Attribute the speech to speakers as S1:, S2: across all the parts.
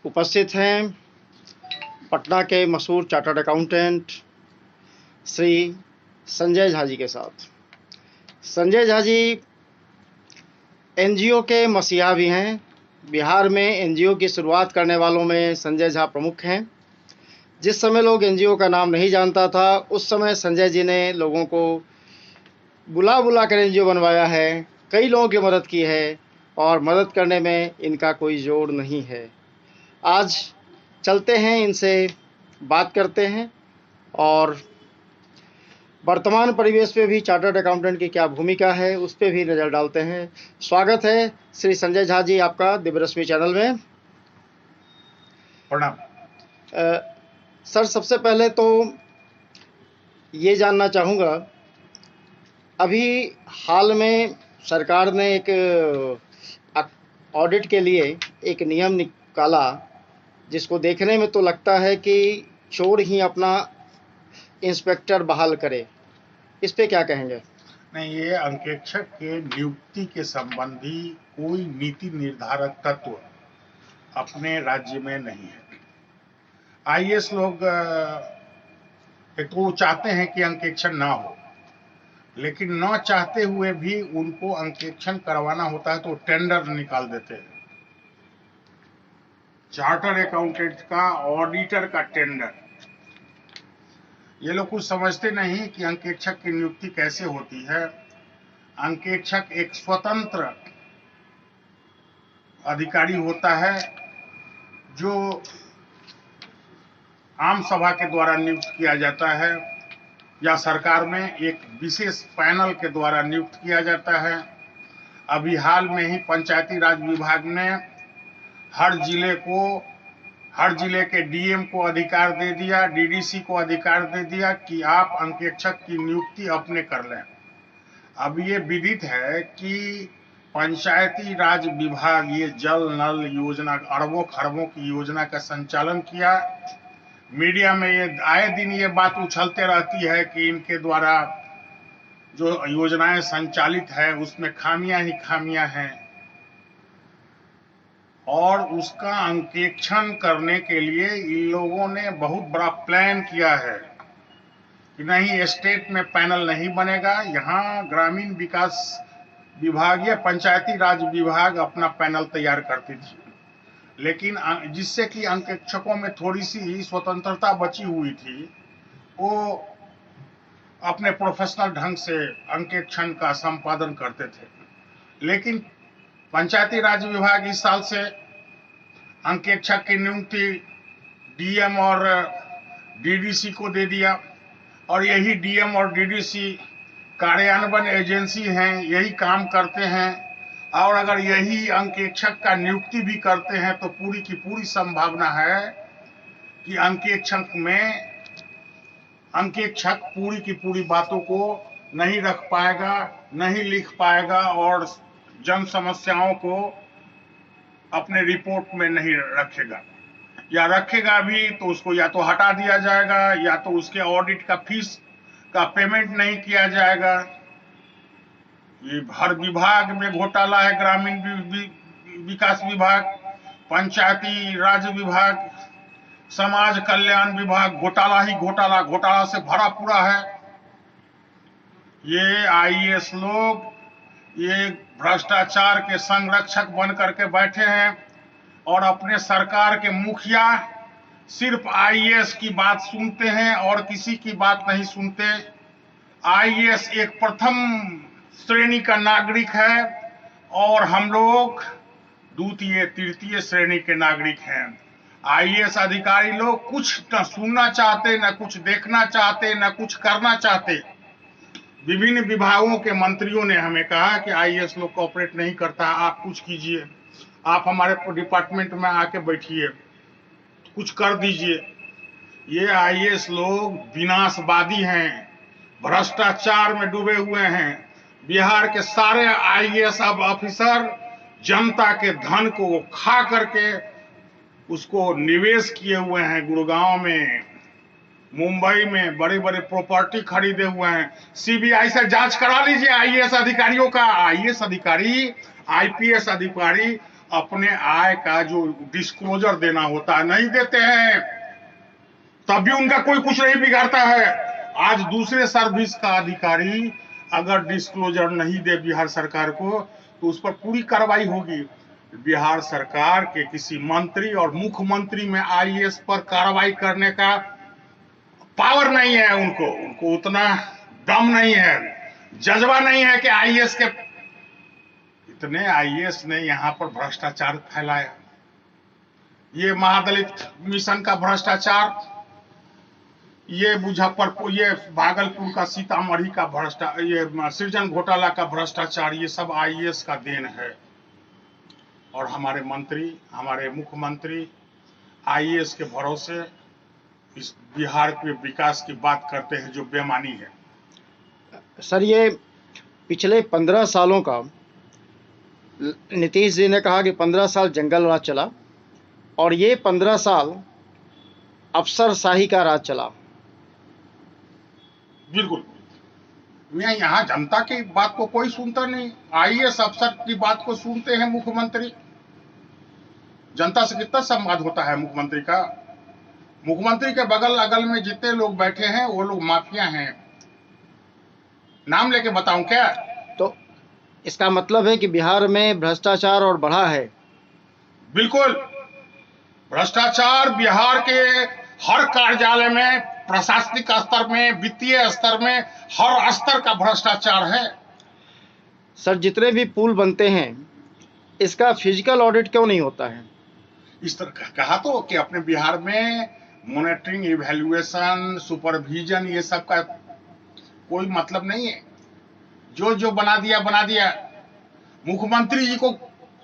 S1: उपस्थित हैं पटना के मशहूर चार्टर्ड अकाउंटेंट श्री संजय झा जी के साथ। संजय झा जी एनजीओ के मसीहा भी हैं। बिहार में एनजीओ की शुरुआत करने वालों में संजय झा प्रमुख हैं। जिस समय लोग एनजीओ का नाम नहीं जानता था, उस समय संजय जी ने लोगों को बुला बुला कर एनजीओ बनवाया है, कई लोगों की मदद की है और मदद करने में इनका कोई जोड़ नहीं है। आज चलते हैं, इनसे बात करते हैं और वर्तमान परिवेश में भी चार्टर्ड अकाउंटेंट की क्या भूमिका है उस पर भी नज़र डालते हैं। स्वागत है श्री संजय झा जी आपका दिव्यरश्मि चैनल में।
S2: प्रणाम।
S1: सर, सबसे पहले तो ये जानना चाहूँगा, अभी हाल में सरकार ने एक ऑडिट के लिए एक नियम निकाला जिसको देखने में तो लगता है कि चोर ही अपना इंस्पेक्टर बहाल करे। इस पे क्या कहेंगे?
S2: नहीं, ये अंकेक्षक के नियुक्ति के संबंधी कोई नीति निर्धारक तत्व अपने राज्य में नहीं है। आईएएस लोग एक तो चाहते हैं कि अंकेक्षण ना हो, लेकिन न चाहते हुए भी उनको अंकेक्षण करवाना होता है तो टेंडर निकाल देते हैं। चार्टर अकाउंटेंट का, ऑडिटर का टेंडर। ये लोग कुछ समझते नहीं कि अंकेक्षक की नियुक्ति कैसे होती है। अंकेक्षक एक स्वतंत्र अधिकारी होता है जो आम सभा के द्वारा नियुक्त किया जाता है या सरकार में एक विशेष पैनल के द्वारा नियुक्त किया जाता है। अभी हाल में ही पंचायती राज विभाग ने हर जिले के डीएम को अधिकार दे दिया, डीडीसी को अधिकार दे दिया कि आप अंकेक्षक की नियुक्ति अपने कर लें। अब ये विदित है कि पंचायती राज विभाग ये जल नल योजना, अरबों खरबों की योजना का संचालन किया। मीडिया में ये आए दिन ये बात उछलते रहती है कि इनके द्वारा जो योजनाएं संचालित है उसमें खामियां ही खामियां हैं, और उसका अंकेक्षण करने के लिए इन लोगों ने बहुत बड़ा प्लान किया है कि नहीं, स्टेट में पैनल नहीं बनेगा, यहाँ ग्रामीण विकास विभाग या पंचायती राज विभाग अपना पैनल तैयार करती थी। लेकिन जिससे कि अंकेक्षकों में थोड़ी सी स्वतंत्रता बची हुई थी, वो अपने प्रोफेशनल ढंग से अंकेक्षण का संपादन करते थे। लेकिन पंचायती राज विभाग इस साल से अंकेक्षक की नियुक्ति डीएम और डीडीसी को दे दिया, और यही डीएम और डीडीसी कार्यान्वयन एजेंसी हैं, यही काम करते हैं। और अगर यही अंकेक्षक का नियुक्ति भी करते हैं तो पूरी की पूरी संभावना है कि अंकेक्षक पूरी की पूरी बातों को नहीं रख पाएगा, नहीं लिख पाएगा और जन समस्याओं को अपने रिपोर्ट में नहीं रखेगा, या रखेगा भी तो उसको या तो हटा दिया जाएगा या तो उसके ऑडिट का फीस का पेमेंट नहीं किया जाएगा। ये हर विभाग में घोटाला है। ग्रामीण विकास विभाग, पंचायती राज विभाग, समाज कल्याण विभाग, घोटाला ही घोटाला से भरा पूरा है। ये आईएएस लोग ये भ्रष्टाचार के संरक्षक बन करके बैठे हैं और अपने सरकार के मुखिया सिर्फ आईएएस की बात सुनते हैं और किसी की बात नहीं सुनते। आईएएस एक प्रथम श्रेणी का नागरिक है और हम लोग द्वितीय तृतीय श्रेणी के नागरिक हैं। आईएएस अधिकारी लोग कुछ न सुनना चाहते, न कुछ देखना चाहते, न कुछ करना चाहते। विभिन्न विभागों के मंत्रियों ने हमें कहा कि आईएएस लोग कोऑपरेट नहीं करता, आप कुछ कीजिए, आप हमारे डिपार्टमेंट में आके बैठिए, कुछ कर दीजिए। ये आईएएस लोग विनाशवादी हैं, भ्रष्टाचार में डूबे हुए हैं। बिहार के सारे आईएएस ऑफिसर जनता के धन को खा करके उसको निवेश किए हुए हैं। गुड़गांव में, मुंबई में बड़े बड़े प्रॉपर्टी खरीदे हुए हैं। सीबीआई से जांच करा लीजिए आईएएस अधिकारियों का। आईएएस अधिकारी, आईपीएस अधिकारी अपने आय का जो डिस्क्लोजर देना होता है नहीं देते हैं, तब भी उनका कोई कुछ नहीं बिगाड़ता है। आज दूसरे सर्विस का अधिकारी अगर डिस्क्लोजर नहीं दे बिहार सरकार को तो उस पर पूरी कार्रवाई होगी। बिहार सरकार के किसी मंत्री और मुख्यमंत्री में आईएएस पर कार्रवाई करने का पावर नहीं है, उनको उतना दम नहीं है, जज्बा नहीं है कि आईएएस के इतने आईएएस ने यहां पर भ्रष्टाचार फैलाया। ये महादलित मिशन का भ्रष्टाचार, ये मुजफ्फरपुर, ये भागलपुर का सीतामढ़ी का भ्रष्टाचार, ये सृजन घोटाला का भ्रष्टाचार, ये सब आईएएस का देन है। और हमारे मंत्री, हमारे मुख्यमंत्री आईएएस के भरोसे इस बिहार के विकास की बात करते हैं जो बेमानी है।
S1: सर, ये पिछले 15 सालों का नीतीश जी ने कहा कि 15 साल जंगल राज चला और ये 15 साल अफसरशाही का राज चला।
S2: बिल्कुल, यहाँ जनता की बात को कोई सुनता नहीं, आईएएस अफसर की बात को सुनते हैं मुख्यमंत्री। जनता से कितना संवाद होता है मुख्यमंत्री का? मुख्यमंत्री के बगल अगल में जितने लोग बैठे हैं वो लोग माफिया हैं। नाम लेके बताऊं क्या?
S1: तो इसका मतलब है कि बिहार में भ्रष्टाचार और बढ़ा है।
S2: बिल्कुल, भ्रष्टाचार बिहार के हर कार्यालय में, प्रशासनिक स्तर में, वित्तीय स्तर में, हर स्तर का भ्रष्टाचार है।
S1: सर, जितने भी पुल बनते हैं इसका फिजिकल ऑडिट क्यों नहीं होता है?
S2: इस तरह कहा तो कि अपने बिहार में मॉनिटरिंग, इवैल्यूएशन, सुपरविजन, ये सब का कोई मतलब नहीं है। जो बना दिया। मुख्यमंत्री जी को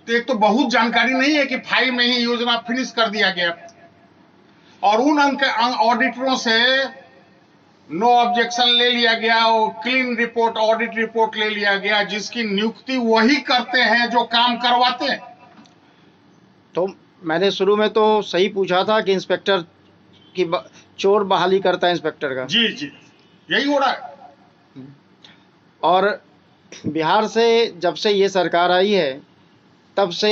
S2: एक तो बहुत जानकारी नहीं है कि फाइल में ही योजना फिनिश कर दिया गया, और उन ऑडिटरों से नो ऑब्जेक्शन ले लिया गया और क्लीन रिपोर्ट, ऑडिट रिपोर्ट ले लिया गया, जिसकी नियुक्ति वही करते हैं जो काम करवाते हैं।
S1: तो मैंने शुरू में तो सही पूछा था कि इंस्पेक्टर की चोर बहाली करता है इंस्पेक्टर का।
S2: जी, यही हो रहा है।
S1: और बिहार से जब से ये सरकार आई है तब से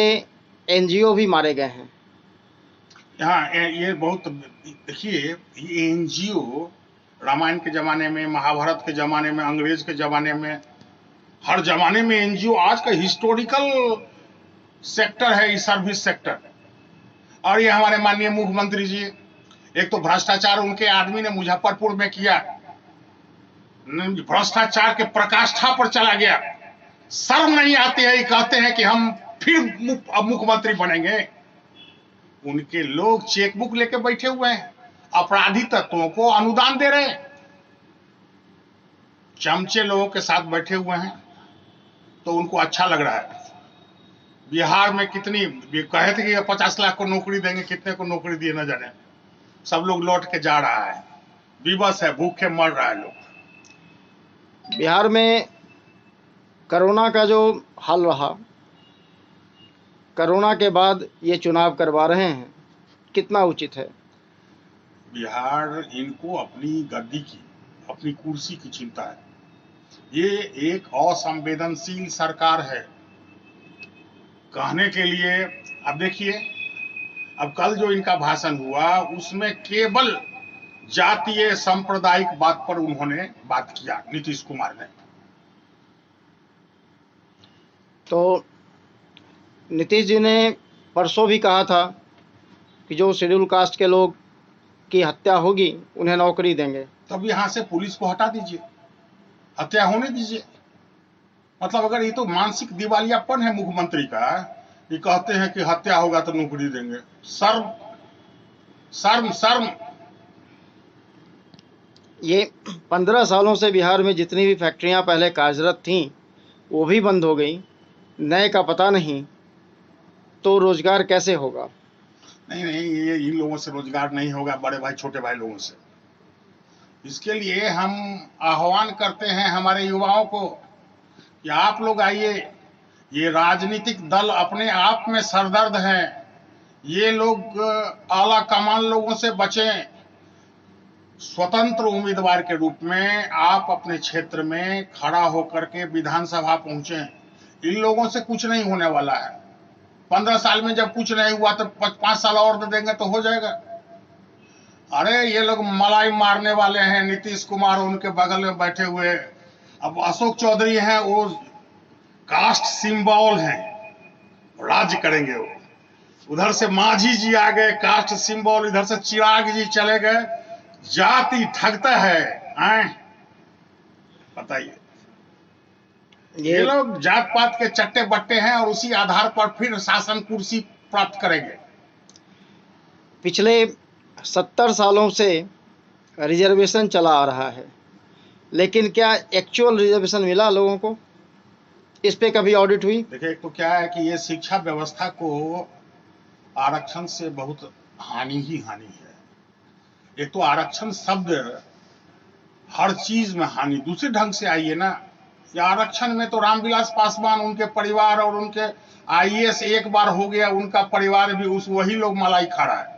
S1: एनजीओ भी मारे गए हैं।
S2: हाँ, ये बहुत, देखिए, ये एनजीओ रामायण के जमाने में, महाभारत के जमाने में, अंग्रेज के जमाने में, हर जमाने में एनजीओ आज का हिस्टोरिकल सेक्टर है, ये सर्विस सेक्टर। और ये हमारे माननीय मुख्यमंत्री जी, एक तो भ्रष्टाचार उनके आदमी ने मुजफ्फरपुर में किया, भ्रष्टाचार के प्रकाष्ठा पर चला गया। शर्म नहीं आती है, ये कहते हैं कि हम फिर मुख्यमंत्री बनेंगे। उनके लोग चेकबुक लेके बैठे हुए हैं, अपराधी तत्वों को अनुदान दे रहे हैं, चमचे लोगों के साथ बैठे हुए हैं, तो उनको अच्छा लग रहा है। बिहार में कितनी कहे थे कि 50 लाख को नौकरी देंगे, कितने को नौकरी दिए न जाने। सब लोग लौट के जा रहा है, विवश है, भूखे मर रहा है लोग।
S1: बिहार में कोरोना का जो हाल रहा, कोरोना के बाद ये चुनाव करवा रहे हैं, कितना उचित है?
S2: बिहार, इनको अपनी गद्दी की, अपनी कुर्सी की चिंता है। ये एक असंवेदनशील सरकार है कहने के लिए। अब देखिए, अब कल जो इनका भाषण हुआ उसमें केवल जातीय सांप्रदायिक बात पर उन्होंने बात किया, नीतीश कुमार ने।
S1: तो नीतीश जी ने परसों भी कहा था कि जो शेड्यूल कास्ट के लोग की हत्या होगी उन्हें नौकरी देंगे।
S2: तब यहां से पुलिस को हटा दीजिए, हत्या होने दीजिए। मतलब अगर ये तो मानसिक दिवालियापन है मुख्यमंत्री का, ये कहते हैं कि हत्या होगा तो नौकरी देंगे। शर्म शर्म शर्म।
S1: ये 15 सालों से बिहार में जितनी भी फैक्ट्रियां पहले कार्यरत थीं वो भी बंद हो गई, नए का पता नहीं, तो रोजगार कैसे होगा?
S2: नहीं, ये इन लोगों से रोजगार नहीं होगा, बड़े भाई छोटे भाई लोगों से। इसके लिए हम आह्वान करते हैं हमारे युवाओं को कि आप लोग आइए। ये राजनीतिक दल अपने आप में सरदर्द हैं, ये लोग आला कमान लोगों से बचें। स्वतंत्र उम्मीदवार के रूप में आप अपने क्षेत्र में खड़ा होकर के विधानसभा पहुंचे। इन लोगों से कुछ नहीं होने वाला है। 15 साल में जब कुछ नहीं हुआ तो 5 साल और दे देंगे तो हो जाएगा। अरे ये लोग मलाई मारने वाले हैं, नीतीश कुमार उनके बगल में बैठे हुए। अब अशोक चौधरी हैं, वो कास्ट सिंबल हैं, राज्य करेंगे वो। उधर से मांझी जी आ गए, कास्ट सिंबल, इधर से चिराग जी चले गए, जाति ठगता है। बताइए, ये लोग जात पात के चट्टे बट्टे हैं और उसी आधार पर फिर शासन कुर्सी प्राप्त करेंगे।
S1: पिछले 70 सालों से रिजर्वेशन चला आ रहा है, लेकिन क्या एक्चुअल रिजर्वेशन मिला लोगों को? इस पे कभी ऑडिट हुई?
S2: देखिए, एक तो क्या है कि ये शिक्षा व्यवस्था को आरक्षण से बहुत हानि ही हानि है। एक तो आरक्षण शब्द हर चीज में हानि। दूसरे ढंग से आइए ना, या आरक्षण में तो रामविलास पासवान, उनके परिवार और उनके आईएएस एक बार हो गया, उनका परिवार भी वही लोग मलाई खा रहा है।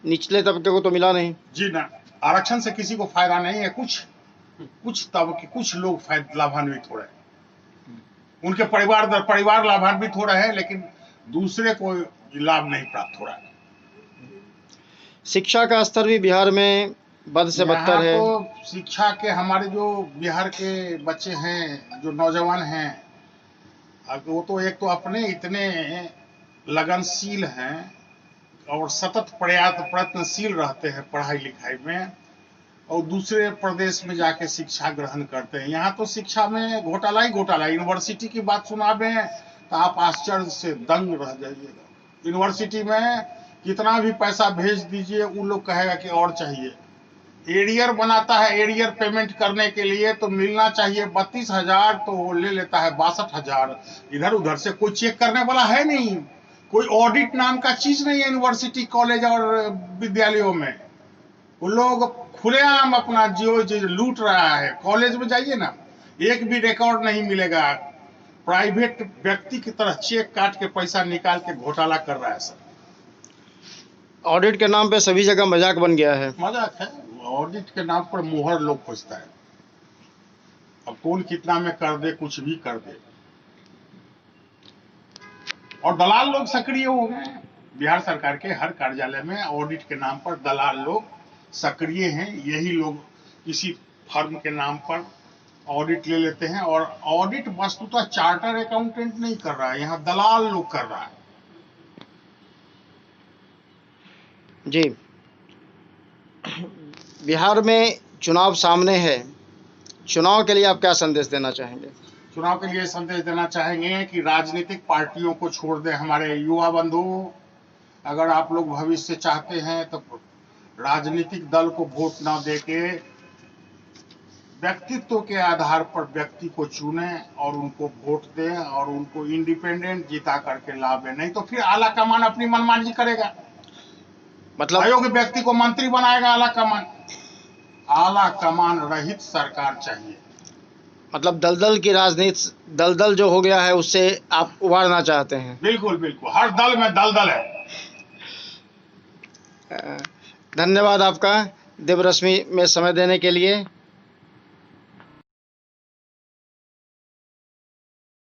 S1: निचले तबके को तो मिला नहीं।
S2: जी ना, आरक्षण से किसी को फायदा नहीं है। कुछ तबके, कुछ लोग लाभान्वित हो रहे हैं, उनके परिवार लाभान्वित हो रहे हैं, लेकिन दूसरे को लाभ नहीं प्राप्त हो रहा है।
S1: शिक्षा का स्तर भी बिहार में बद से बदतर है।
S2: तो शिक्षा के हमारे जो बिहार के बच्चे हैं, जो नौजवान हैं, वो तो एक तो अपने इतने लगनशील हैं और सतत प्रयत्नशील रहते हैं पढ़ाई लिखाई में, और दूसरे प्रदेश में जाके शिक्षा ग्रहण करते हैं। यहाँ तो शिक्षा में घोटाला ही घोटाला। यूनिवर्सिटी की बात सुनावे तो आप आश्चर्य से दंग रह जाइएगा। यूनिवर्सिटी में कितना भी पैसा भेज दीजिए, वो लोग कहेगा कि और चाहिए। एरियर बनाता है, एरियर पेमेंट करने के लिए तो मिलना चाहिए 32,000, तो वो ले लेता है 62,000। इधर उधर से कोई चेक करने वाला है नहीं, कोई ऑडिट नाम का चीज नहीं है यूनिवर्सिटी, कॉलेज और विद्यालयों में। वो लोग खुलेआम अपना जो लूट रहा है। कॉलेज में जाइए ना, एक भी रिकॉर्ड नहीं मिलेगा। प्राइवेट व्यक्ति की तरह चेक काट के पैसा निकाल के घोटाला कर रहा है सर।
S1: ऑडिट के नाम पे सभी जगह मजाक बन गया है।
S2: मजाक है। ऑडिट के नाम पर मुहर लोग खोजता है। अब कौन कितना में कर दे, कुछ भी कर दे। और दलाल लोग सक्रिय हो गए हैं। बिहार सरकार के हर कार्यालय में ऑडिट के नाम पर दलाल लोग सक्रिय हैं। यही लोग किसी फर्म के नाम पर ऑडिट ले लेते हैं, और ऑडिट वस्तुतः चार्टर अकाउंटेंट नहीं कर रहा है, यहाँ दलाल लोग कर रहा है।
S1: जी, बिहार में चुनाव सामने है, चुनाव के लिए आप क्या संदेश देना चाहेंगे?
S2: चुनाव के लिए संदेश देना चाहेंगे कि राजनीतिक पार्टियों को छोड़ दें। हमारे युवा बंधु, अगर आप लोग भविष्य चाहते हैं तो राजनीतिक दल को वोट ना देके व्यक्तित्व के आधार पर व्यक्ति को चुने और उनको वोट दें और उनको इंडिपेंडेंट जिता करके लाभे। नहीं तो फिर आला कमान अपनी मनमानी करेगा।
S1: मतलब
S2: अयोग्य व्यक्ति को मंत्री बनाएगा आला कमान। आला कमान रहित सरकार चाहिए।
S1: मतलब दलदल की राजनीति, दलदल जो हो गया है उससे आप उबारना चाहते हैं?
S2: बिल्कुल बिल्कुल, हर दल में दलदल है।
S1: धन्यवाद आपका देवरश्मि में समय देने के लिए।